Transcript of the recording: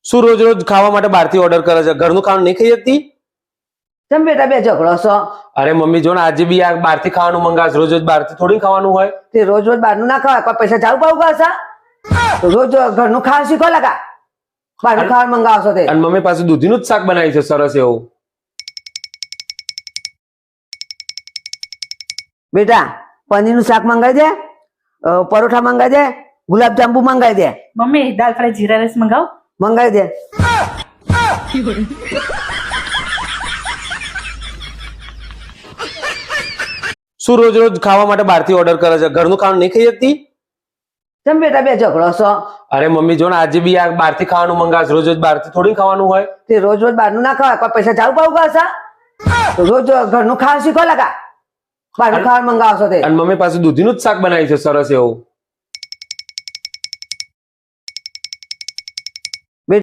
શું રોજ રોજ ખાવા માટે બહારથી ઓર્ડર કરે છે? ઘરનું ખાવાનું નહીં ખાઈ શકતી? તમે બેટા બે ઝઘડો છો? અરે મમ્મી જો ને આજે બી આ બહારથી ખાવાનું મંગાવશ. રોજ રોજ બહારથી થોડી ખાવાનું હોય. તે રોજ રોજ બહારનું ના ખવાય. કોઈ પૈસા જાવ પાવ કરશા? રોજ ઘરનું ખાવા શીખો લગા. બહારનું ખાવાનું મંગાવશો તે. અને મમ્મી પાસે દૂધીનું જ શાક બનાવી છે સરસ એવું. બેટા પનીરનું શાક મંગાવી દે, પરોઠા મંગાવી દે, ગુલાબજાંબુ મંગાવી દે. મમ્મી દાલ ફ્રાય જીરા રાઈસ મંગાવ. મંગાવી દે. શું રોજ રોજ ખાવા માટે બહારથી ઓર્ડર કરે છે? ઘરનું ખાવાનું નહીં ખાઈ શકતી? તમે બેટા બે ઝઘડો છો? અરે મમ્મી જો ને આજે બી આ બહારથી ખાવાનું મંગાવશ. રોજ રોજ બહારથી થોડી ખાવાનું હોય. તે રોજ રોજ બહારનું ના ખવાય. કોઈ પૈસા જાવ પાવ કરશા? રોજ ઘરનું ખાવા શીખો લગા. બહારનું ખાવાનું મંગાવશો તે. અને મમ્મી પાસે દૂધીનું જ શાક બનાવી છે સરસ એવું.